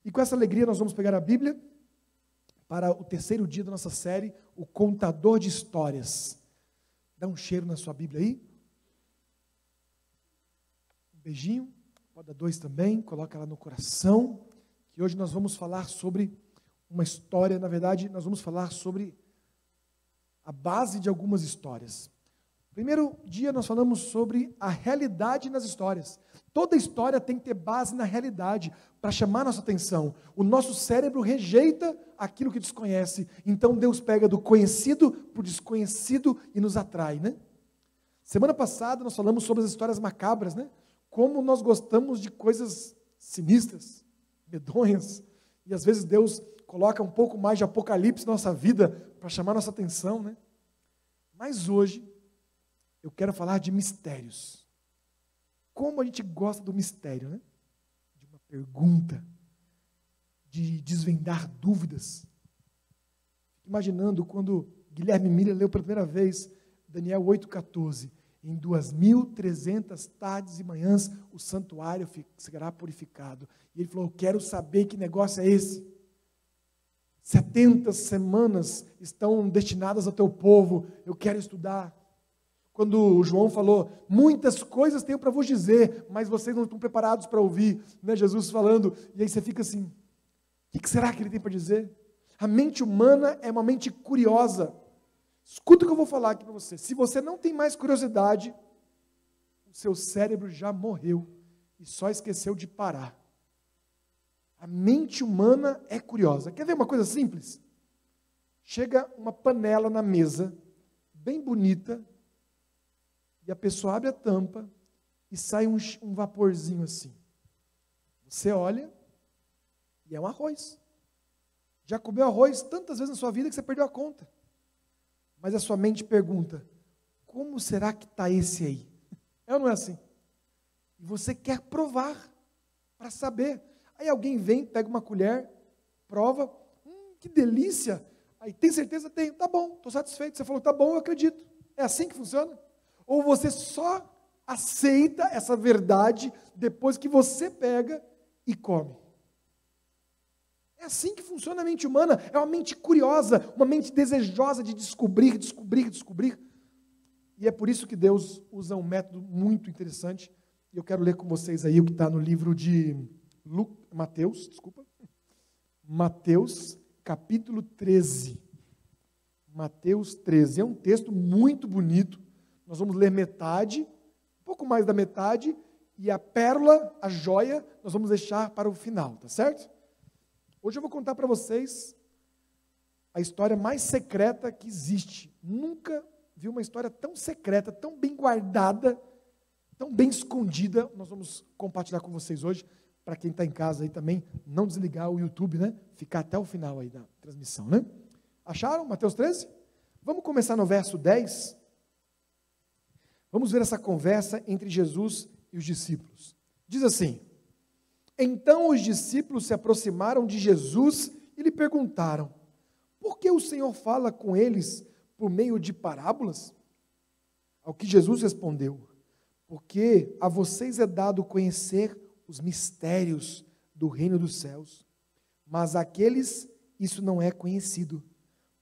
E com essa alegria nós vamos pegar a Bíblia para o terceiro dia da nossa série, O Contador de Histórias. Dá um cheiro na sua Bíblia aí. Um beijinho, pode dar 2 também, coloca lá no coração, que hoje nós vamos falar sobre uma história, na verdade, nós vamos falar sobre a base de algumas histórias. Primeiro dia nós falamos sobre a realidade nas histórias. Toda história tem que ter base na realidade, para chamar nossa atenção. O nosso cérebro rejeita aquilo que desconhece, então Deus pega do conhecido para o desconhecido e nos atrai, né? Semana passada nós falamos sobre as histórias macabras, né? Como nós gostamos de coisas sinistras, medonhas, e às vezes Deus coloca um pouco mais de apocalipse na nossa vida para chamar nossa atenção, né? Mas hoje eu quero falar de mistérios. Como a gente gosta do mistério, né? De uma pergunta, de desvendar dúvidas. Imaginando quando Guilherme Miller leu pela primeira vez Daniel 8,14. Em 2.300 tardes e manhãs o santuário será purificado. E ele falou, eu quero saber que negócio é esse. 70 semanas estão destinadas ao teu povo, eu quero estudar. Quando o João falou, muitas coisas tenho para vos dizer, mas vocês não estão preparados para ouvir, né? Jesus falando, e aí você fica assim, o que será que ele tem para dizer? A mente humana é uma mente curiosa. Escuta o que eu vou falar aqui para você. Se você não tem mais curiosidade, o seu cérebro já morreu e só esqueceu de parar. A mente humana é curiosa. Quer ver uma coisa simples? Chega uma panela na mesa, bem bonita, e a pessoa abre a tampa e sai um vaporzinho assim. Você olha e é um arroz. Já comeu arroz tantas vezes na sua vida que você perdeu a conta. Mas a sua mente pergunta, como será que está esse aí? É ou não é assim? E você quer provar para saber. Aí alguém vem, pega uma colher, prova, que delícia. Aí, tem certeza? Tenho. Tá bom, estou satisfeito. Você falou, tá bom, eu acredito. É assim que funciona? Ou você só aceita essa verdade depois que você pega e come? É assim que funciona a mente humana. É uma mente curiosa, uma mente desejosa de descobrir. E é por isso que Deus usa um método muito interessante. E eu quero ler com vocês aí o que está no livro de Mateus, capítulo 13. Mateus 13. É um texto muito bonito. Nós vamos ler metade, um pouco mais da metade, e a pérola, a joia, nós vamos deixar para o final, tá certo? Hoje eu vou contar para vocês a história mais secreta que existe. Nunca vi uma história tão secreta, tão bem guardada, tão bem escondida. Nós vamos compartilhar com vocês hoje, para quem está em casa aí também, não desligar o YouTube, né? Ficar até o final aí da transmissão, né? Acharam? Mateus 13? Vamos começar no verso 10. Vamos ver essa conversa entre Jesus e os discípulos. Diz assim, então os discípulos se aproximaram de Jesus e lhe perguntaram, por que o Senhor fala com eles por meio de parábolas? Ao que Jesus respondeu, porque a vocês é dado conhecer os mistérios do reino dos céus, mas àqueles isso não é conhecido,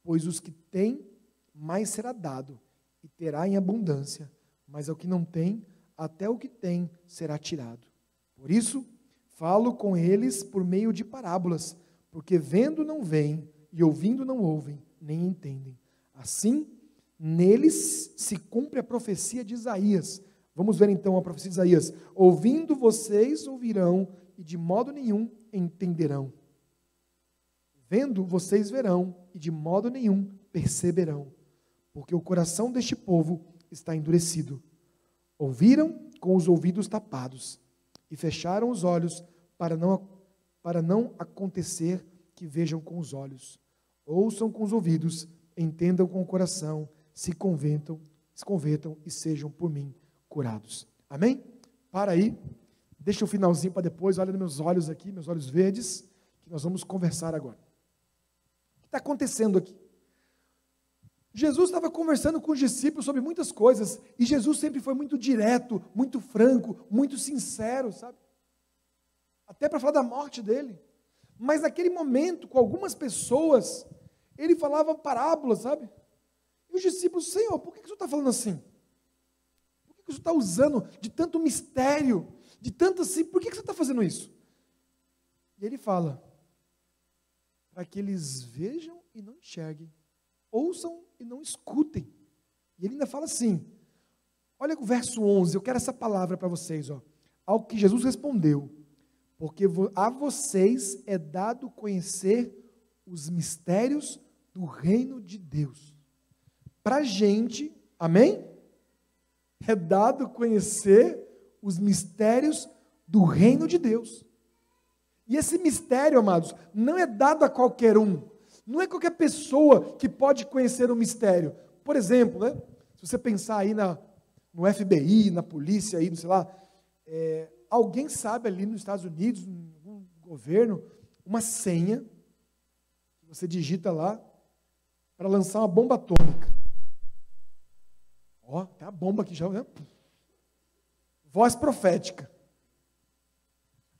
pois os que têm, mais será dado, e terá em abundância, mas ao que não tem, até o que tem será tirado. Por isso, falo com eles por meio de parábolas, porque vendo não veem, e ouvindo não ouvem, nem entendem. Assim, neles se cumpre a profecia de Isaías. Vamos ver então a profecia de Isaías. Ouvindo vocês ouvirão, e de modo nenhum entenderão. Vendo vocês verão, e de modo nenhum perceberão. Porque o coração deste povo está endurecido. Ouviram com os ouvidos tapados, e fecharam os olhos para não acontecer que vejam com os olhos. Ouçam com os ouvidos, entendam com o coração, se convertam e sejam por mim curados. Amém? Para aí, deixa o finalzinho para depois, olha nos meus olhos aqui, meus olhos verdes, que nós vamos conversar agora. O que está acontecendo aqui? Jesus estava conversando com os discípulos sobre muitas coisas, e Jesus sempre foi muito direto, muito franco, muito sincero, sabe? Até para falar da morte dele. Mas naquele momento, com algumas pessoas, ele falava parábolas, sabe? E os discípulos, Senhor, por que o Senhor está falando assim? Por que o Senhor está usando de tanto mistério, de tanto assim, por que o Senhor está fazendo isso? E ele fala, para que eles vejam e não enxerguem, ouçam e não escutem. E ele ainda fala assim, olha o verso 11, eu quero essa palavra para vocês, ó. Ao que Jesus respondeu, porque a vocês é dado conhecer os mistérios do reino de Deus. Para a gente, amém? É dado conhecer os mistérios do reino de Deus. E esse mistério, amados, não é dado a qualquer um. Não é qualquer pessoa que pode conhecer o mistério. Por exemplo, né? Se você pensar aí no FBI, na polícia, aí, não sei lá, alguém sabe ali nos Estados Unidos, no governo, uma senha, que você digita lá, para lançar uma bomba atômica. Ó, tem a bomba aqui já, né? Voz profética.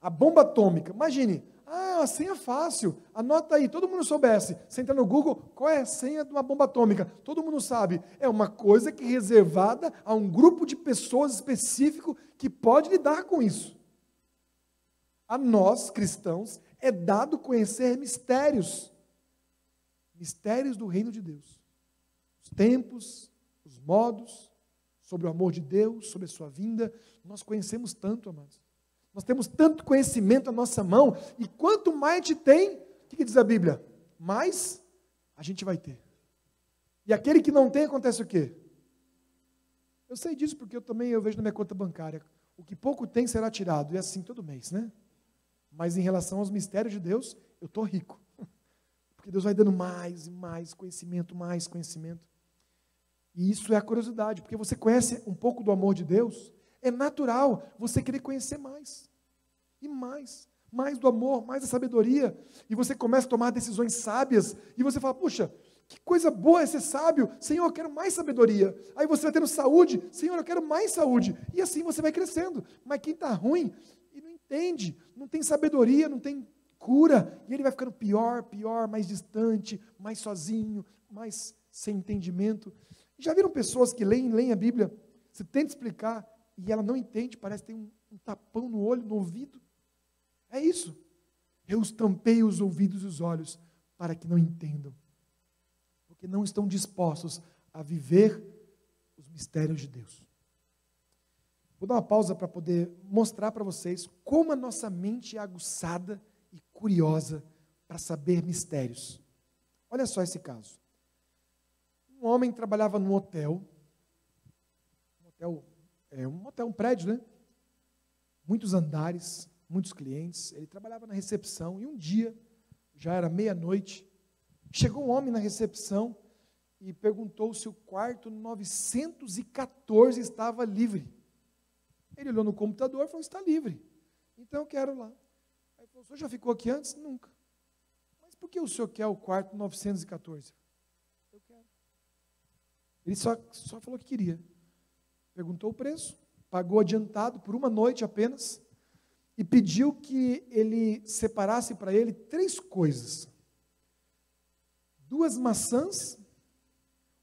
A bomba atômica, imagine, a senha fácil, anota aí, todo mundo soubesse, você entra no Google, qual é a senha de uma bomba atômica? Todo mundo sabe, é uma coisa que é reservada a um grupo de pessoas específico que pode lidar com isso. A nós, cristãos, é dado conhecer mistérios do reino de Deus. Os tempos, os modos, sobre o amor de Deus, sobre a sua vinda, nós conhecemos tanto, amados. Nós temos tanto conhecimento à nossa mão, e quanto mais a gente tem, o que diz a Bíblia? Mais a gente vai ter. E aquele que não tem, acontece o quê? Eu sei disso porque eu vejo na minha conta bancária. O que pouco tem será tirado, e é assim todo mês, né? Mas em relação aos mistérios de Deus, eu estou rico. Porque Deus vai dando mais e mais conhecimento, mais conhecimento. E isso é a curiosidade, porque você conhece um pouco do amor de Deus, é natural você querer conhecer mais. E mais. Mais do amor, mais da sabedoria. E você começa a tomar decisões sábias. E você fala, puxa, que coisa boa é ser sábio. Senhor, eu quero mais sabedoria. Aí você vai tendo saúde. Senhor, eu quero mais saúde. E assim você vai crescendo. Mas quem está ruim e não entende, não tem sabedoria, não tem cura. E ele vai ficando pior, mais distante, mais sozinho, mais sem entendimento. Já viram pessoas que leem a Bíblia, você tenta explicar, e ela não entende, parece que tem um tapão no olho, no ouvido. É isso. Eu os tampei os ouvidos e os olhos para que não entendam. Porque não estão dispostos a viver os mistérios de Deus. Vou dar uma pausa para poder mostrar para vocês como a nossa mente é aguçada e curiosa para saber mistérios. Olha só esse caso. Um homem trabalhava num hotel, um prédio, né? Muitos andares, muitos clientes. Ele trabalhava na recepção e um dia, já era meia-noite, chegou um homem na recepção e perguntou se o quarto 914 estava livre. Ele olhou no computador e falou, está livre. Então eu quero lá. Aí ele falou, o senhor já ficou aqui antes? Nunca. Mas por que o senhor quer o quarto 914? Eu quero. Ele só falou que queria. Perguntou o preço, pagou adiantado por uma noite apenas e pediu que ele separasse para ele 3 coisas. 2 maçãs,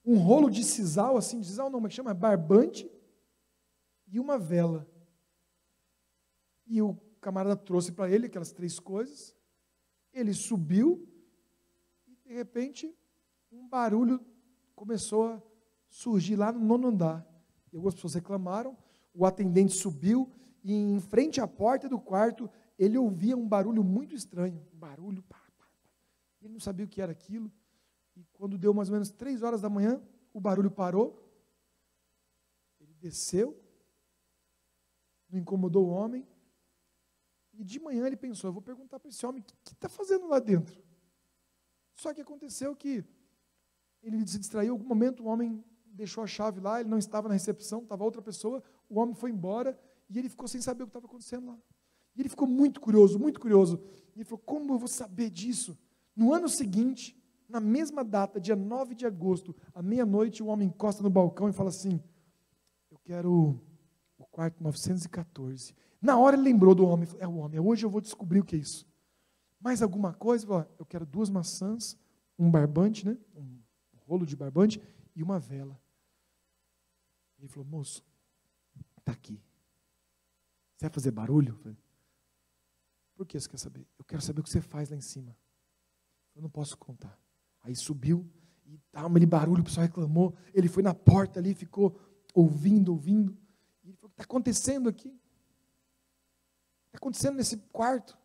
um rolo de sisal, assim, de sisal não, mas chama barbante, e uma vela. E o camarada trouxe para ele aquelas 3 coisas, ele subiu e de repente um barulho começou a surgir lá no 9º andar. E algumas pessoas reclamaram, o atendente subiu e em frente à porta do quarto ele ouvia um barulho muito estranho, um barulho, ele não sabia o que era aquilo, e quando deu mais ou menos 3 horas da manhã, o barulho parou, ele desceu, não incomodou o homem, e de manhã ele pensou, eu vou perguntar para esse homem, o que está fazendo lá dentro? Só que aconteceu que ele se distraiu, em algum momento o homem deixou a chave lá, ele não estava na recepção, estava outra pessoa, o homem foi embora, e ele ficou sem saber o que estava acontecendo lá. E ele ficou muito curioso, e ele falou, como eu vou saber disso? No ano seguinte, na mesma data, dia 9 de agosto, à meia-noite, o homem encosta no balcão e fala assim, eu quero o quarto 914. Na hora ele lembrou do homem, é o homem, hoje eu vou descobrir o que é isso. Mais alguma coisa? Ele falou, eu quero 2 maçãs, um barbante, né? Um rolo de barbante e uma vela. Ele falou, moço, está aqui. Você vai fazer barulho? Eu falei, por que você quer saber? Eu quero saber o que você faz lá em cima. Eu não posso contar. Aí subiu e estava aquele barulho, o pessoal reclamou. Ele foi na porta ali, ficou ouvindo. E ele falou, o que está acontecendo aqui? O que está acontecendo nesse quarto?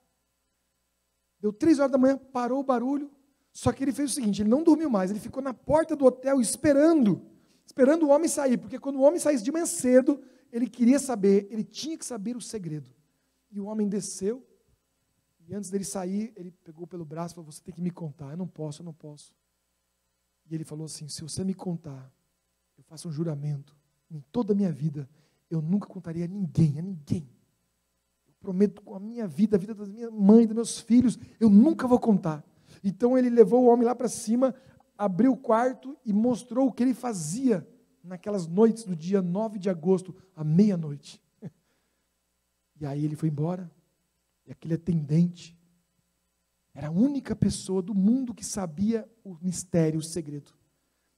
Deu 3 horas da manhã, parou o barulho. Só que ele fez o seguinte, ele não dormiu mais. Ele ficou na porta do hotel esperando o homem sair. Porque quando o homem saísse de manhã cedo, ele queria saber, ele tinha que saber o segredo. E o homem desceu. E antes dele sair, ele pegou pelo braço e falou, você tem que me contar. Eu não posso. E ele falou assim, se você me contar, eu faço um juramento, em toda a minha vida, eu nunca contaria a ninguém. Eu prometo com a minha vida, a vida da minha mãe, dos meus filhos, eu nunca vou contar. Então ele levou o homem lá para cima, abriu o quarto e mostrou o que ele fazia naquelas noites do dia 9 de agosto, à meia-noite. E aí ele foi embora. E aquele atendente era a única pessoa do mundo que sabia o mistério, o segredo.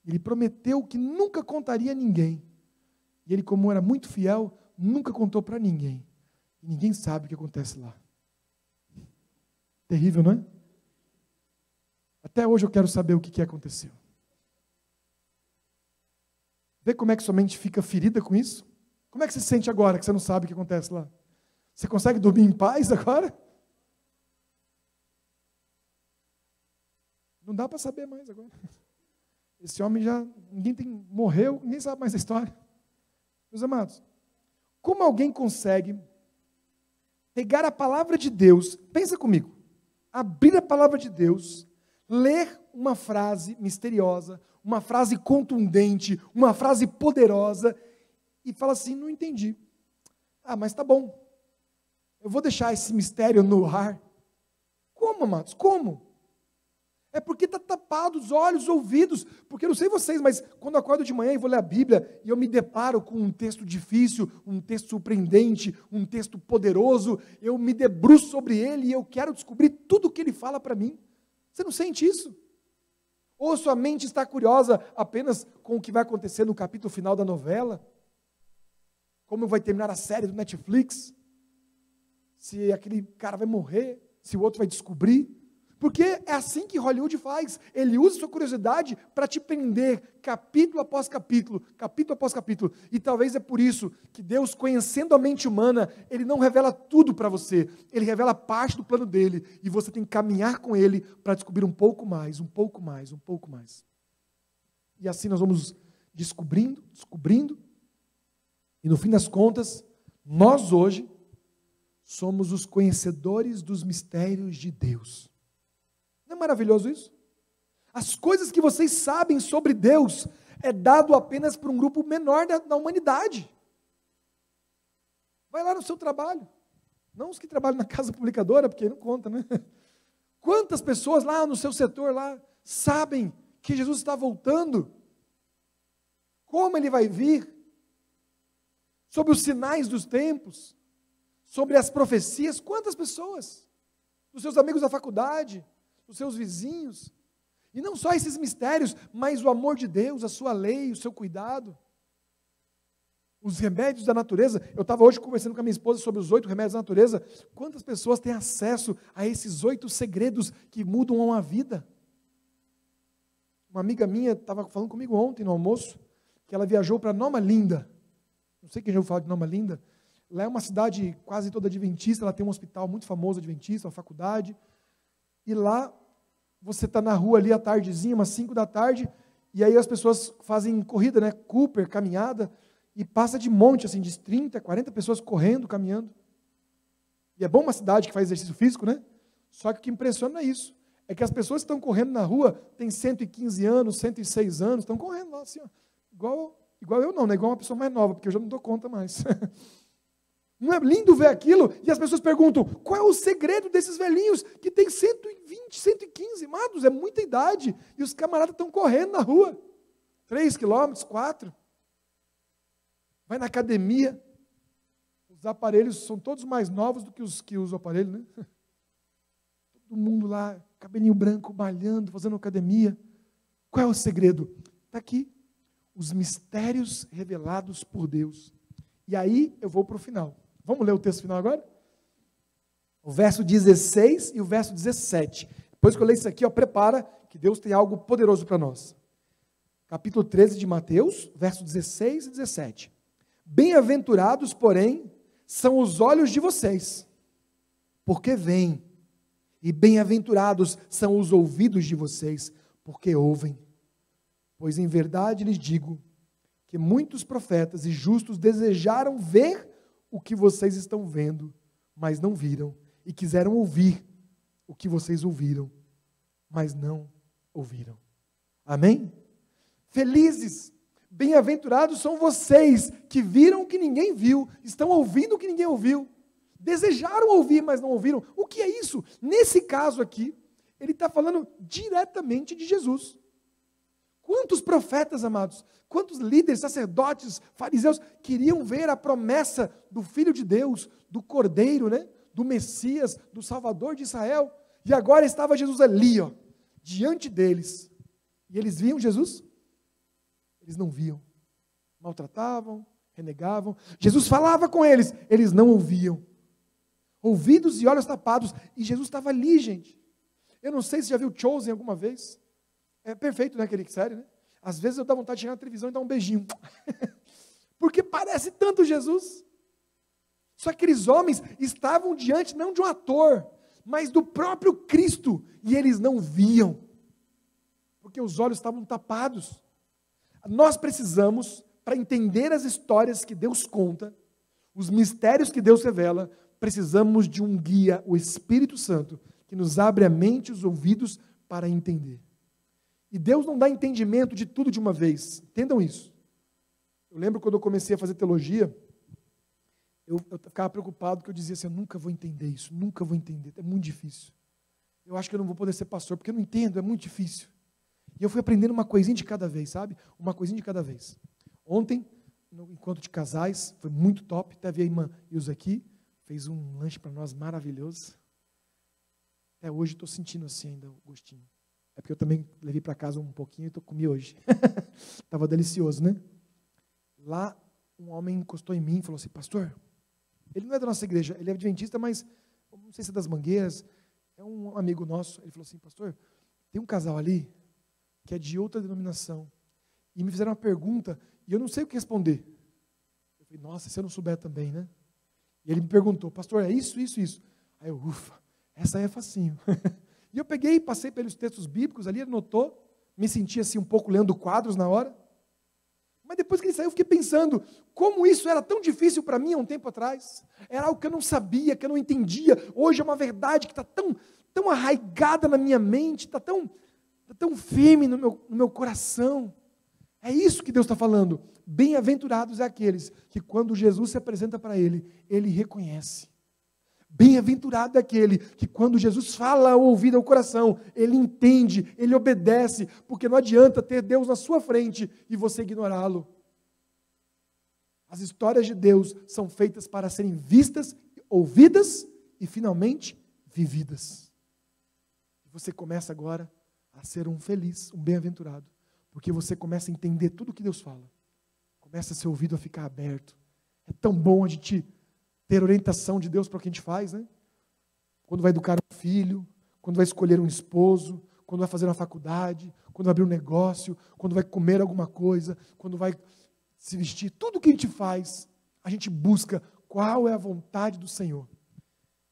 Ele prometeu que nunca contaria a ninguém. E ele, como era muito fiel, nunca contou para ninguém. E ninguém sabe o que acontece lá. Terrível, não é? Até hoje eu quero saber o que aconteceu. Vê como é que sua mente fica ferida com isso? Como é que você se sente agora que você não sabe o que acontece lá? Você consegue dormir em paz agora? Não dá para saber mais agora. Esse homem já, morreu, ninguém sabe mais a história. Meus amados, como alguém consegue pegar a palavra de Deus, pensa comigo, abrir a palavra de Deus, ler uma frase misteriosa, uma frase contundente, uma frase poderosa, e fala assim, não entendi. Mas tá bom. Eu vou deixar esse mistério no ar. Como, amados? Como? É porque está tapado os olhos, os ouvidos. Porque eu não sei vocês, mas quando eu acordo de manhã e vou ler a Bíblia, e eu me deparo com um texto difícil, um texto surpreendente, um texto poderoso, eu me debruço sobre ele e eu quero descobrir tudo o que ele fala para mim. Você não sente isso? Ou sua mente está curiosa apenas com o que vai acontecer no capítulo final da novela? Como vai terminar a série do Netflix? Se aquele cara vai morrer, se o outro vai descobrir. Porque é assim que Hollywood faz. Ele usa sua curiosidade para te prender capítulo após capítulo, capítulo após capítulo. E talvez é por isso que Deus, conhecendo a mente humana, Ele não revela tudo para você. Ele revela parte do plano dele. E você tem que caminhar com Ele para descobrir um pouco mais, um pouco mais, um pouco mais. E assim nós vamos descobrindo. E no fim das contas, nós hoje somos os conhecedores dos mistérios de Deus. Não é maravilhoso isso? As coisas que vocês sabem sobre Deus é dado apenas para um grupo menor da humanidade. Vai lá no seu trabalho. Não os que trabalham na casa publicadora, porque não conta, né? Quantas pessoas lá no seu setor lá sabem que Jesus está voltando? Como Ele vai vir? Sobre os sinais dos tempos? Sobre as profecias? Quantas pessoas? Dos seus amigos da faculdade? Dos seus vizinhos? E não só esses mistérios, mas o amor de Deus, a sua lei, o seu cuidado. Os remédios da natureza. Eu estava hoje conversando com a minha esposa sobre os 8 remédios da natureza. Quantas pessoas têm acesso a esses 8 segredos que mudam a vida? Uma amiga minha estava falando comigo ontem no almoço, que ela viajou para Nova Linda. Não sei quem já ouviu falar de Nova Linda. Lá é uma cidade quase toda adventista, ela tem um hospital muito famoso adventista, uma faculdade. E lá, você está na rua ali à tardezinha, umas 5 da tarde, e aí as pessoas fazem corrida, né? Cooper, caminhada, e passa de monte, assim, de 30, 40 pessoas correndo, caminhando. E é bom uma cidade que faz exercício físico, né? Só que o que impressiona é isso. É que as pessoas que estão correndo na rua, têm 115 anos, 106 anos, estão correndo lá, assim, ó, igual eu não, né? Igual uma pessoa mais nova, porque eu já não dou conta mais. Não é lindo ver aquilo? E as pessoas perguntam, qual é o segredo desses velhinhos que tem 120, 115, amados? É muita idade. E os camaradas estão correndo na rua. 3 quilômetros, 4. Vai na academia. Os aparelhos são todos mais novos do que os que usam o aparelho, né? do mundo lá, cabelinho branco, malhando, fazendo academia. Qual é o segredo? Está aqui. Os mistérios revelados por Deus. E aí eu vou para o final. Vamos ler o texto final agora? O verso 16 e o verso 17. Depois que eu ler isso aqui, prepara que Deus tem algo poderoso para nós. Capítulo 13 de Mateus, verso 16 e 17. Bem-aventurados, porém, são os olhos de vocês, porque veem. E bem-aventurados são os ouvidos de vocês, porque ouvem. Pois em verdade lhes digo que muitos profetas e justos desejaram ver o que vocês estão vendo, mas não viram, e quiseram ouvir o que vocês ouviram, mas não ouviram. Amém? Felizes, bem-aventurados são vocês que viram o que ninguém viu, estão ouvindo o que ninguém ouviu, desejaram ouvir, mas não ouviram. O que é isso? Nesse caso aqui, ele está falando diretamente de Jesus. Quantos profetas, amados, quantos líderes, sacerdotes, fariseus queriam ver a promessa do Filho de Deus, do Cordeiro, né? Do Messias, do Salvador de Israel, e agora estava Jesus ali, diante deles, e eles viam Jesus? Eles não viam, maltratavam, renegavam. Jesus falava com eles, eles não ouviam, ouvidos e olhos tapados, e Jesus estava ali, gente. Eu não sei se já viu Chosen alguma vez. É perfeito, né, aquele série, né? Às vezes eu dá vontade de chegar na televisão e dar um beijinho. Porque parece tanto Jesus. Só que aqueles homens estavam diante não de um ator, mas do próprio Cristo, e eles não viam, porque os olhos estavam tapados. Nós precisamos, para entender as histórias que Deus conta, os mistérios que Deus revela, precisamos de um guia, o Espírito Santo, que nos abre a mente e os ouvidos para entender. E Deus não dá entendimento de tudo de uma vez, entendam isso. Eu lembro quando eu comecei a fazer teologia, eu ficava preocupado, porque eu dizia assim, eu nunca vou entender isso, nunca vou entender, é muito difícil. Eu acho que eu não vou poder ser pastor, porque eu não entendo, é muito difícil. E eu fui aprendendo uma coisinha de cada vez, sabe? Uma coisinha de cada vez. Ontem, no encontro de casais, foi muito top, teve a irmã Ilza aqui, fez um lanche para nós maravilhoso. Até hoje estou sentindo assim ainda o gostinho. É porque eu também levei para casa um pouquinho e comi hoje. Estava delicioso, né? Lá, um homem encostou em mim e falou assim, pastor, ele não é da nossa igreja, ele é adventista, mas não sei se é das Mangueiras, é um amigo nosso. Ele falou assim, pastor, tem um casal ali que é de outra denominação, e me fizeram uma pergunta, e eu não sei o que responder. Eu falei, nossa, se eu não souber também, né? E ele me perguntou, pastor, é isso, isso, isso. Aí eu, ufa, essa aí é facinho. E eu peguei, passei pelos textos bíblicos ali, ele notou, me senti assim um pouco lendo quadros na hora, mas depois que ele saiu, eu fiquei pensando, como isso era tão difícil para mim há um tempo atrás, era algo que eu não sabia, que eu não entendia, hoje é uma verdade que está tão arraigada na minha mente, está tão firme no meu coração. É isso que Deus está falando. Bem-aventurados é aqueles que quando Jesus se apresenta para ele reconhece. Bem-aventurado é aquele que quando Jesus fala ao ouvido, ao coração, ele entende, ele obedece, porque não adianta ter Deus na sua frente e você ignorá-lo. As histórias de Deus são feitas para serem vistas, ouvidas e finalmente vividas. Você começa agora a ser um feliz, um bem-aventurado, porque você começa a entender tudo o que Deus fala. Começa seu ouvido a ficar aberto. É tão bom a gente ter orientação de Deus para o que a gente faz, né? Quando vai educar um filho, quando vai escolher um esposo, quando vai fazer uma faculdade, quando vai abrir um negócio, quando vai comer alguma coisa, quando vai se vestir, tudo que a gente faz, a gente busca qual é a vontade do Senhor.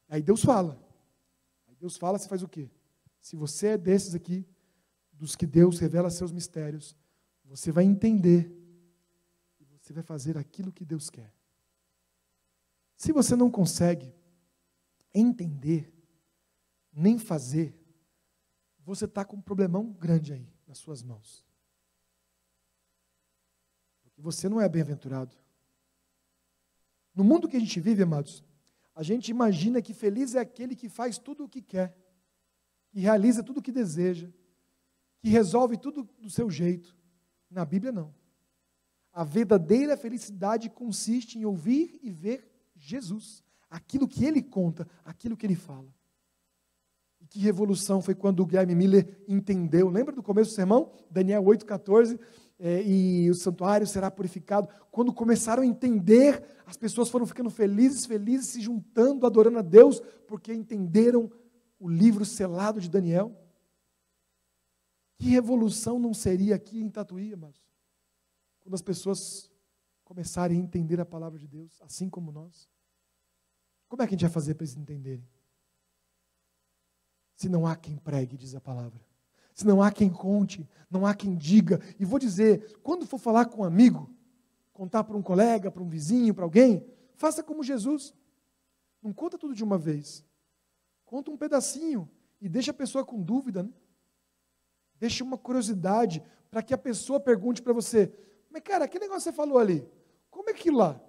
Aí Deus fala. Aí Deus fala, você faz o quê? Se você é desses aqui, dos que Deus revela seus mistérios, você vai entender e você vai fazer aquilo que Deus quer. Se você não consegue entender, nem fazer, você está com um problemão grande aí nas suas mãos. Porque você não é bem-aventurado. No mundo que a gente vive, amados, a gente imagina que feliz é aquele que faz tudo o que quer, que realiza tudo o que deseja, que resolve tudo do seu jeito. Na Bíblia, não. A verdadeira felicidade consiste em ouvir e ver Jesus, aquilo que Ele conta, aquilo que Ele fala. E que revolução foi quando o Guilherme Miller entendeu. Lembra do começo do sermão? Daniel 8,14, e o santuário será purificado. Quando começaram a entender, as pessoas foram ficando felizes, se juntando, adorando a Deus, porque entenderam o livro selado de Daniel. Que revolução não seria aqui em Tatuí, amados? Quando as pessoas começarem a entender a palavra de Deus, assim como nós. Como é que a gente vai fazer para eles entenderem? Se não há quem pregue, diz a palavra. Se não há quem conte, não há quem diga. E vou dizer, quando for falar com um amigo, contar para um colega, para um vizinho, para alguém, faça como Jesus. Não conta tudo de uma vez. Conta um pedacinho e deixa a pessoa com dúvida, né? Deixa uma curiosidade para que a pessoa pergunte para você: mas cara, aquele negócio que você falou ali, como é aquilo lá?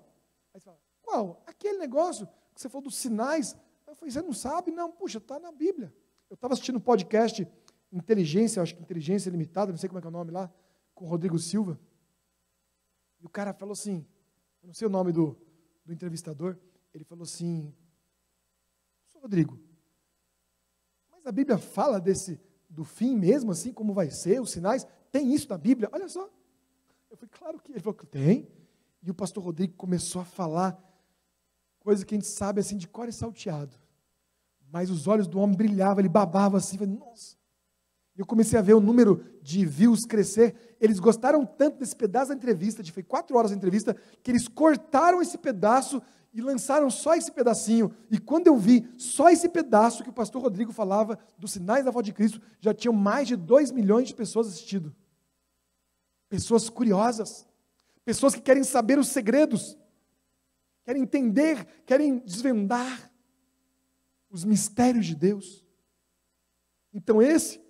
Aí você fala: qual? Aquele negócio que você falou dos sinais. Eu falei: você não sabe? Não, puxa, está na Bíblia. Eu estava assistindo um podcast Inteligência, acho que Inteligência Limitada, não sei como é que é o nome lá, com o Rodrigo Silva. E o cara falou assim, eu não sei o nome do entrevistador, ele falou assim: Rodrigo, mas a Bíblia fala do fim mesmo, assim, como vai ser, os sinais? Tem isso na Bíblia? Olha só. Eu falei: claro que. Ele falou que tem. E o pastor Rodrigo começou a falar coisa que a gente sabe assim de cor e salteado. Mas os olhos do homem brilhavam, ele babava assim, falei: nossa. Eu comecei a ver o número de views crescer. Eles gostaram tanto desse pedaço da entrevista, foi 4 horas a entrevista, que eles cortaram esse pedaço e lançaram só esse pedacinho. E quando eu vi só esse pedaço que o pastor Rodrigo falava dos sinais da volta de Cristo, já tinham mais de 2 milhões de pessoas assistindo. Pessoas curiosas, pessoas que querem saber os segredos, querem entender, querem desvendar os mistérios de Deus. Então esse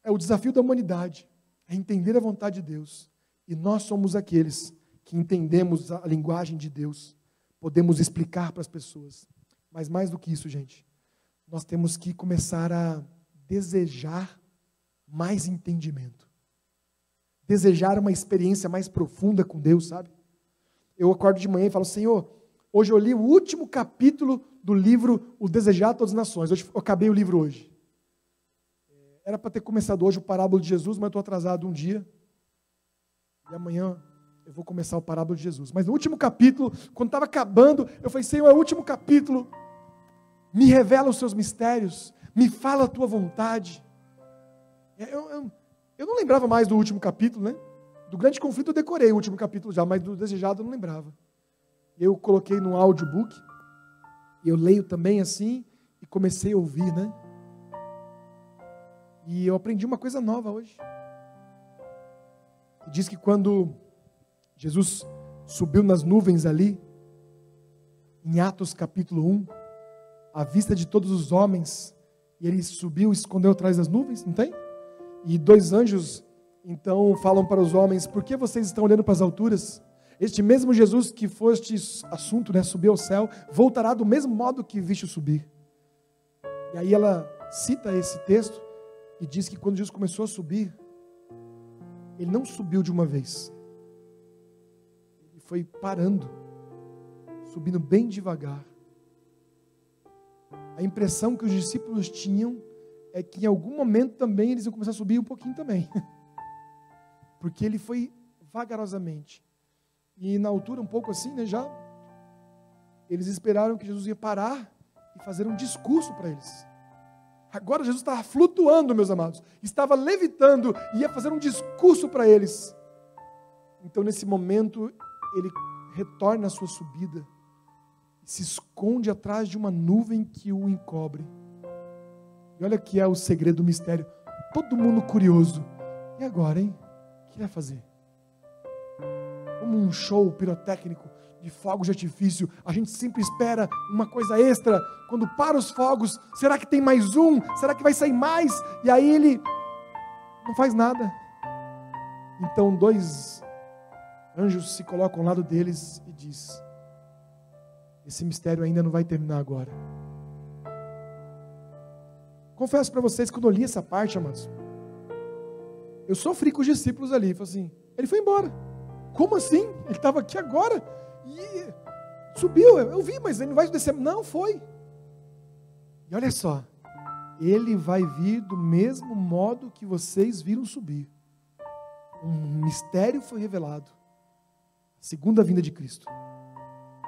é o desafio da humanidade, é entender a vontade de Deus. E nós somos aqueles que entendemos a linguagem de Deus, podemos explicar para as pessoas. Mas mais do que isso, gente, nós temos que começar a desejar mais entendimento. Desejar uma experiência mais profunda com Deus, sabe? Eu acordo de manhã e falo: Senhor, hoje eu li o último capítulo do livro O Desejar Todas as Nações. Hoje eu acabei o livro hoje. Era para ter começado hoje o Parábola de Jesus, mas eu estou atrasado um dia. E amanhã eu vou começar o Parábola de Jesus. Mas no último capítulo, quando estava acabando, eu falei: Senhor, é o último capítulo. Me revela os seus mistérios. Me fala a tua vontade. Eu não lembrava mais do último capítulo, né? Do grande conflito eu decorei o último capítulo já, mas do desejado eu não lembrava. Eu coloquei no audiobook. E eu leio também assim, e comecei a ouvir, né? E eu aprendi uma coisa nova hoje. Diz que quando Jesus subiu nas nuvens ali, em Atos capítulo 1, à vista de todos os homens, e ele subiu e escondeu atrás das nuvens, não tem? E 2 anjos, então, falam para os homens: por que vocês estão olhando para as alturas? Este mesmo Jesus que foi este assunto, né, subiu ao céu, voltará do mesmo modo que viste subir. E aí ela cita esse texto e diz que quando Jesus começou a subir, ele não subiu de uma vez. Ele foi parando, subindo bem devagar. A impressão que os discípulos tinham é que em algum momento também eles iam começar a subir um pouquinho também. Porque ele foi vagarosamente. E na altura um pouco assim, né, já, eles esperaram que Jesus ia parar e fazer um discurso para eles. Agora Jesus estava flutuando, meus amados. Estava levitando e ia fazer um discurso para eles. Então nesse momento ele retorna à sua subida e se esconde atrás de uma nuvem que o encobre. E olha que é o segredo do mistério. Todo mundo curioso. E agora, hein? O que vai fazer? Como um show pirotécnico de fogos de artifício, a gente sempre espera uma coisa extra. Quando para os fogos, será que tem mais um? Será que vai sair mais? E aí ele não faz nada. Então 2 anjos se colocam ao lado deles e diz: esse mistério ainda não vai terminar agora. Confesso para vocês que quando eu li essa parte, amados, eu sofri com os discípulos ali. Falei assim: ele foi embora. Como assim? Ele estava aqui agora e subiu. Eu vi, mas ele não vai descer. Não, foi. E olha só, ele vai vir do mesmo modo que vocês viram subir. Um mistério foi revelado. A segunda vinda de Cristo.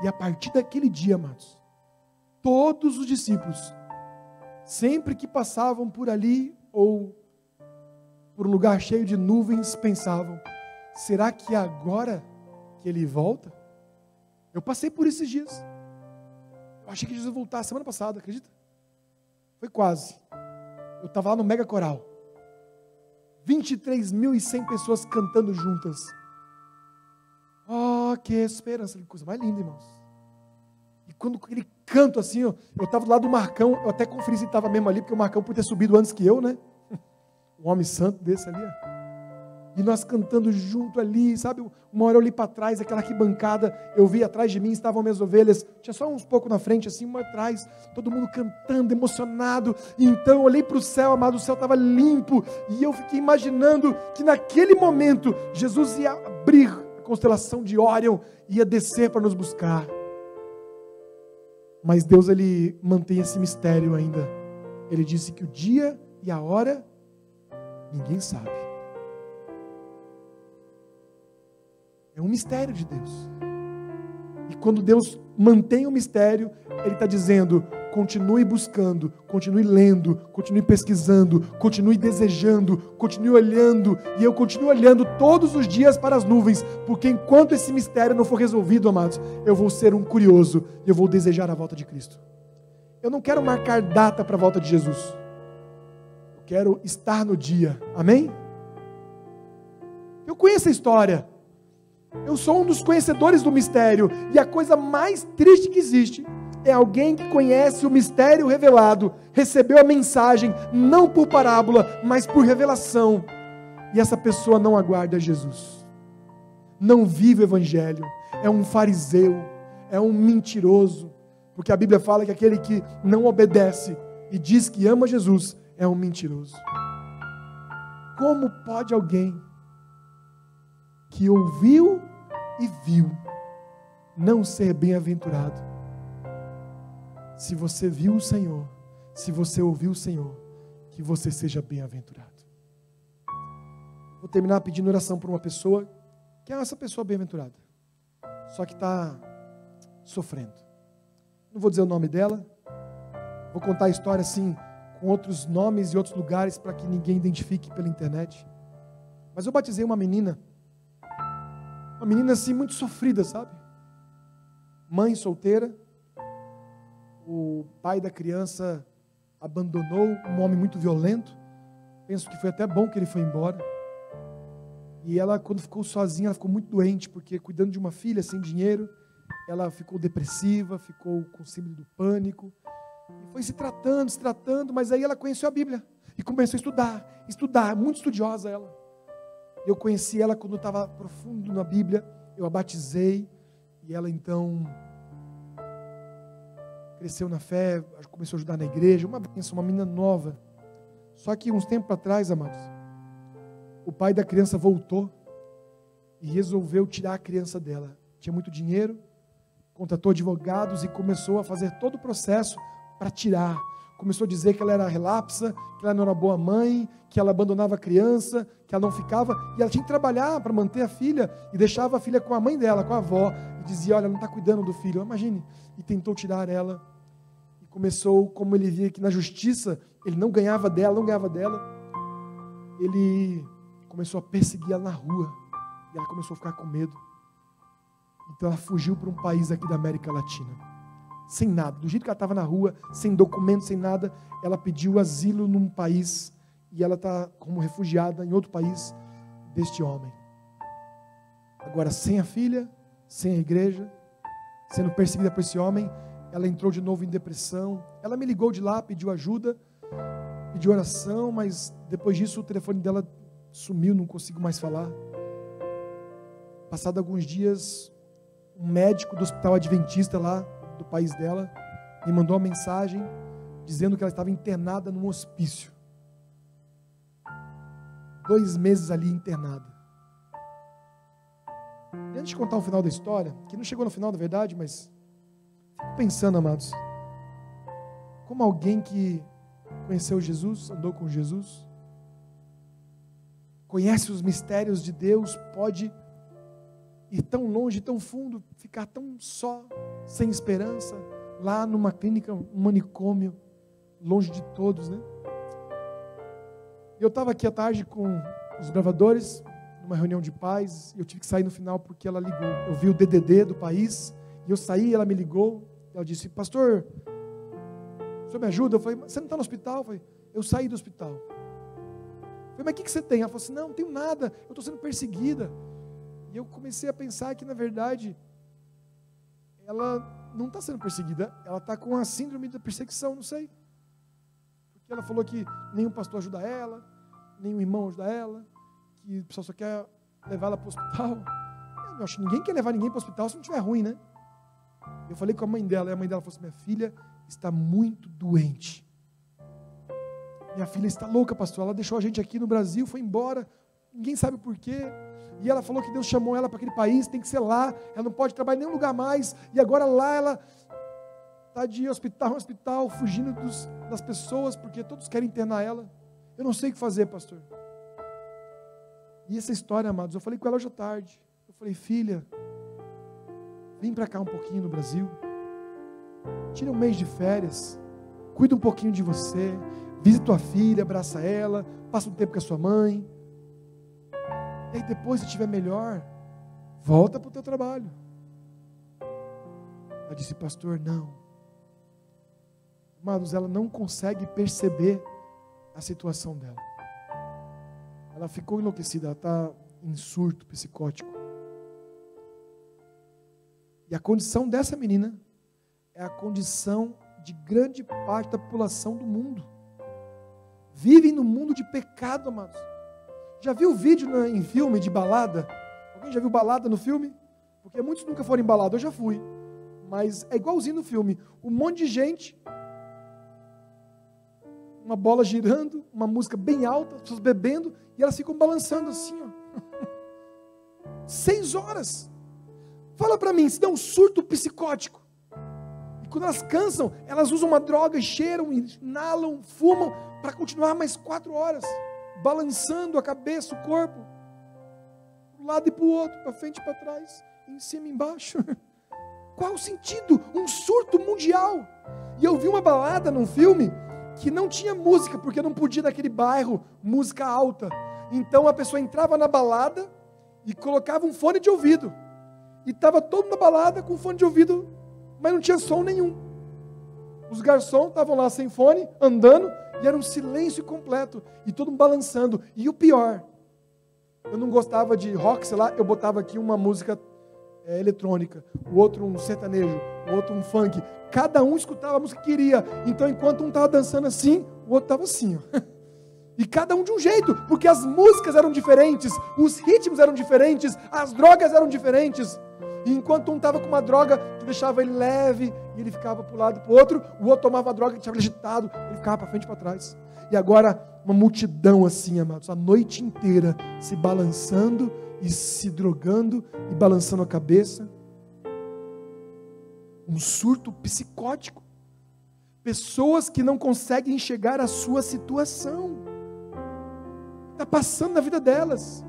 E a partir daquele dia, amados, todos os discípulos, sempre que passavam por ali ou por um lugar cheio de nuvens, pensavam: será que é agora que ele volta? Eu passei por esses dias. Eu achei que Jesus ia voltar semana passada, acredita? Foi quase. Eu estava lá no Mega Coral. 23.100 pessoas cantando juntas. Oh, que esperança. Que coisa mais linda, irmãos. E quando ele canta assim, eu estava do lado do Marcão, eu até conferi se ele estava mesmo ali, porque o Marcão podia ter subido antes que eu, né? Um homem santo desse ali, ó. E nós cantando junto ali, sabe? Uma hora eu olhei para trás, aquela arquibancada, eu vi atrás de mim, estavam minhas ovelhas, tinha só uns pouco na frente, assim, uma atrás, todo mundo cantando, emocionado. E então eu olhei para o céu, amado, o céu estava limpo, e eu fiquei imaginando que naquele momento, Jesus ia abrir a constelação de Órion, ia descer para nos buscar. Mas Deus, Ele mantém esse mistério ainda. Ele disse que o dia e a hora, ninguém sabe. É um mistério de Deus. E quando Deus mantém o mistério, Ele está dizendo: continue buscando, continue lendo, continue pesquisando, continue desejando, continue olhando. E eu continuo olhando todos os dias para as nuvens, porque enquanto esse mistério não for resolvido, amados, eu vou ser um curioso e eu vou desejar a volta de Cristo. Eu não quero marcar data para a volta de Jesus. Eu quero estar no dia. Amém? Eu conheço a história. Eu sou um dos conhecedores do mistério. E a coisa mais triste que existe é alguém que conhece o mistério revelado, recebeu a mensagem, não por parábola, mas por revelação. E essa pessoa não aguarda Jesus. Não vive o evangelho. É um fariseu. É um mentiroso. Porque a Bíblia fala que aquele que não obedece e diz que ama Jesus é um mentiroso. Como pode alguém que ouviu e viu não ser bem-aventurado? Se você viu o Senhor, se você ouviu o Senhor, que você seja bem-aventurado. Vou terminar pedindo oração por uma pessoa, que é essa pessoa bem-aventurada, só que está sofrendo. Não vou dizer o nome dela, vou contar a história assim, com outros nomes e outros lugares, para que ninguém identifique pela internet. Mas eu batizei uma menina assim muito sofrida, sabe? Mãe solteira, o pai da criança abandonou, um homem muito violento. Penso que foi até bom que ele foi embora. E ela, quando ficou sozinha, ela ficou muito doente, porque cuidando de uma filha sem dinheiro, ela ficou depressiva, ficou com síndrome do pânico, e foi se tratando, mas aí ela conheceu a Bíblia, e começou a estudar, muito estudiosa ela. Eu conheci ela quando estava profundo na Bíblia, eu a batizei, e ela então cresceu na fé, começou a ajudar na igreja, uma bênção, uma menina nova. Só que uns tempos atrás, amados, o pai da criança voltou e resolveu tirar a criança dela. Tinha muito dinheiro, contratou advogados e começou a fazer todo o processo para tirar. Começou a dizer que ela era relapsa, que ela não era boa mãe, que ela abandonava a criança, que ela não ficava, e ela tinha que trabalhar para manter a filha, e deixava a filha com a mãe dela, com a avó, e dizia: olha, não está cuidando do filho, imagine, e tentou tirar ela, e começou, como ele via que na justiça, ele não ganhava dela, ele começou a perseguir ela na rua, e ela começou a ficar com medo. Então ela fugiu para um país aqui da América Latina, sem nada, do jeito que ela estava na rua, sem documento, sem nada. Ela pediu asilo num país, e ela está como refugiada em outro país deste homem. Agora, sem a filha, sem a igreja, sendo perseguida por esse homem, ela entrou de novo em depressão. Ela me ligou de lá, pediu ajuda, pediu oração, mas depois disso o telefone dela sumiu, não consigo mais falar. Passado alguns dias, um médico do hospital adventista lá do país dela me mandou uma mensagem dizendo que ela estava internada num hospício. 2 meses ali internada. E antes de contar o final da história, que não chegou no final da verdade, mas fico pensando, amados, como alguém que conheceu Jesus, andou com Jesus, conhece os mistérios de Deus, pode ir tão longe, tão fundo, ficar tão só, sem esperança, lá numa clínica, um manicômio, longe de todos, né? Eu estava aqui à tarde com os gravadores, numa reunião de pais, e eu tive que sair no final porque ela ligou. Eu vi o DDD do país, e eu saí, ela me ligou, ela disse: pastor, o senhor me ajuda? Eu falei: você não está no hospital? Eu falei: eu saí do hospital. Eu falei: mas o que você tem? Ela falou assim: não tenho nada, eu estou sendo perseguida. E eu comecei a pensar que, na verdade, ela não está sendo perseguida, ela está com a síndrome da perseguição, não sei. Porque ela falou que nenhum pastor ajuda ela, nenhum irmão ajuda ela, que o pessoal só quer levar ela para o hospital. Eu acho que ninguém quer levar ninguém para o hospital se não estiver ruim, né? Eu falei com a mãe dela, e a mãe dela falou assim: minha filha está muito doente. Minha filha está louca, pastor. Ela deixou a gente aqui no Brasil, foi embora, ninguém sabe o porquê. E ela falou que Deus chamou ela para aquele país, tem que ser lá, ela não pode trabalhar em nenhum lugar mais. E agora lá ela está de hospital em hospital, fugindo das pessoas, porque todos querem internar ela. Eu não sei o que fazer, pastor. E essa história, amados, eu falei com ela hoje à tarde. Eu falei: filha, vem para cá um pouquinho no Brasil, tira um mês de férias, cuida um pouquinho de você, visita tua filha, abraça ela, passa um tempo com a sua mãe. E aí depois, se estiver melhor, volta para o teu trabalho. Ela disse: pastor, não. Amados, ela não consegue perceber a situação dela. Ela ficou enlouquecida, ela está em surto psicótico. E a condição dessa menina é a condição de grande parte da população do mundo. Vivem no mundo de pecado, amados. Já viu vídeo em filme de balada? Alguém já viu balada no filme? Porque muitos nunca foram em balada, eu já fui. Mas é igualzinho no filme. Um monte de gente, uma bola girando, uma música bem alta, as pessoas bebendo, e elas ficam balançando assim, ó. 6 horas. Fala para mim, se dá um surto psicótico. E quando elas cansam, elas usam uma droga, cheiram, inalam, fumam, para continuar mais 4 horas. Balançando a cabeça, o corpo, para um lado e para o outro, para frente e para trás, em cima e embaixo. Qual o sentido? Um surto mundial. E eu vi uma balada num filme que não tinha música, porque não podia naquele bairro música alta. Então a pessoa entrava na balada e colocava um fone de ouvido. E estava todo mundo na balada com fone de ouvido, mas não tinha som nenhum. Os garçons estavam lá sem fone, andando, e era um silêncio completo, e todo mundo balançando. E o pior, eu não gostava de rock, sei lá, eu botava aqui uma música eletrônica, o outro um sertanejo, o outro um funk. Cada um escutava a música que queria. Então, enquanto um estava dançando assim, o outro estava assim, ó. E cada um de um jeito, porque as músicas eram diferentes, os ritmos eram diferentes, as drogas eram diferentes. E enquanto um estava com uma droga que deixava ele leve, e ele ficava para um lado e para o outro, o outro tomava a droga que deixava ele agitado, ele ficava para frente e para trás. E agora, uma multidão assim, amados, a noite inteira, se balançando e se drogando e balançando a cabeça. Um surto psicótico. Pessoas que não conseguem enxergar a sua situação. Está passando na vida delas.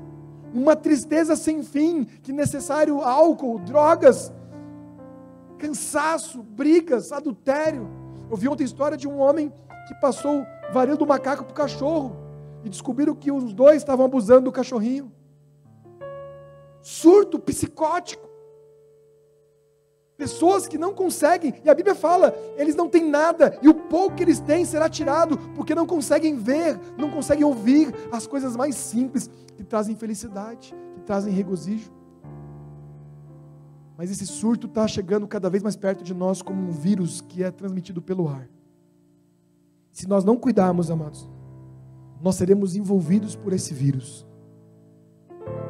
Uma tristeza sem fim, que é necessário álcool, drogas, cansaço, brigas, adultério. Eu vi ontem a história de um homem que passou o varíola do macaco para o cachorro e descobriram que os dois estavam abusando do cachorrinho. Surto psicótico. Pessoas que não conseguem, e a Bíblia fala, eles não têm nada, e o pouco que eles têm será tirado, porque não conseguem ver, não conseguem ouvir as coisas mais simples, que trazem felicidade, que trazem regozijo. Mas esse surto está chegando cada vez mais perto de nós, como um vírus que é transmitido pelo ar. Se nós não cuidarmos, amados, nós seremos envolvidos por esse vírus,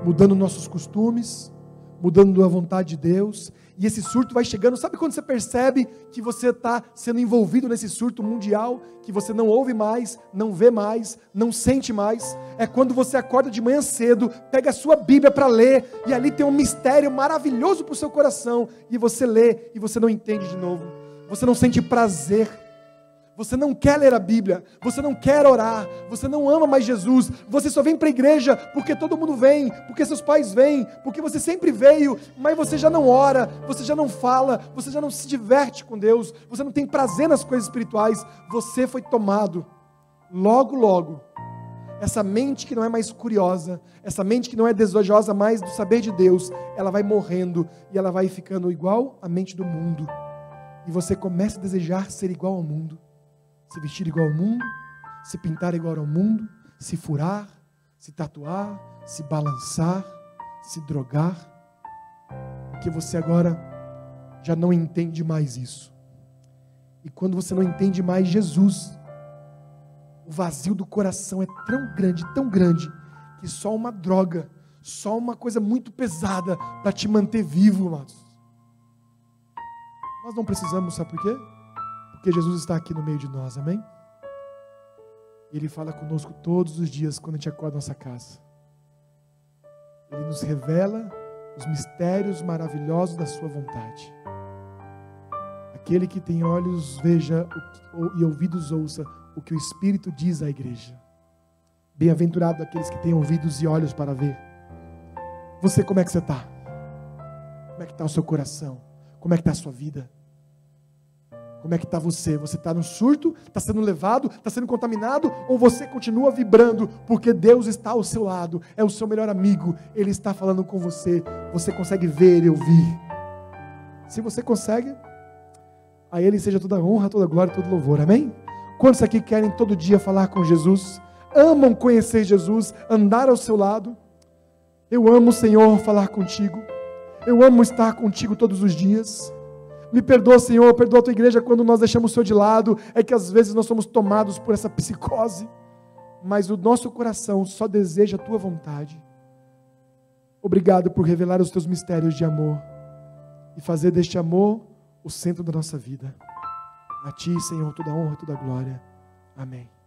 mudando nossos costumes, mudando a vontade de Deus, e esse surto vai chegando. Sabe quando você percebe que você está sendo envolvido nesse surto mundial, que você não ouve mais, não vê mais, não sente mais? É quando você acorda de manhã cedo, pega a sua Bíblia para ler, e ali tem um mistério maravilhoso para o seu coração, e você lê, e você não entende de novo, você não sente prazer, você não quer ler a Bíblia, você não quer orar, você não ama mais Jesus, você só vem para a igreja porque todo mundo vem, porque seus pais vêm, porque você sempre veio, mas você já não ora, você já não fala, você já não se diverte com Deus, você não tem prazer nas coisas espirituais, você foi tomado. Logo, logo, essa mente que não é mais curiosa, essa mente que não é desejosa mais do saber de Deus, ela vai morrendo e ela vai ficando igual à mente do mundo. E você começa a desejar ser igual ao mundo. Se vestir igual ao mundo, se pintar igual ao mundo, se furar, se tatuar, se balançar, se drogar, porque você agora já não entende mais isso. E quando você não entende mais Jesus, o vazio do coração é tão grande, que só uma droga, só uma coisa muito pesada para te manter vivo, amados. Nós não precisamos, sabe por quê? Porque Jesus está aqui no meio de nós, amém? E Ele fala conosco todos os dias quando a gente acorda na nossa casa. Ele nos revela os mistérios maravilhosos da sua vontade. Aquele que tem olhos veja e ouvidos ouça o que o Espírito diz à igreja. Bem-aventurado aqueles que têm ouvidos e olhos para ver. Você, como é que você está? Como é que está o seu coração? Como é que está a sua vida? Como é que está você? Você está no surto? Está sendo levado? Está sendo contaminado? Ou você continua vibrando porque Deus está ao seu lado? É o seu melhor amigo. Ele está falando com você. Você consegue ver e ouvir. Se você consegue, a Ele seja toda honra, toda glória, todo louvor. Amém? Quantos aqui querem todo dia falar com Jesus? Amam conhecer Jesus? Andar ao seu lado? Eu amo, Senhor, falar contigo. Eu amo estar contigo todos os dias. Me perdoa, Senhor, perdoa a tua igreja quando nós deixamos o Senhor de lado. É que às vezes nós somos tomados por essa psicose, mas o nosso coração só deseja a tua vontade. Obrigado por revelar os teus mistérios de amor e fazer deste amor o centro da nossa vida. A ti, Senhor, toda honra e toda glória. Amém.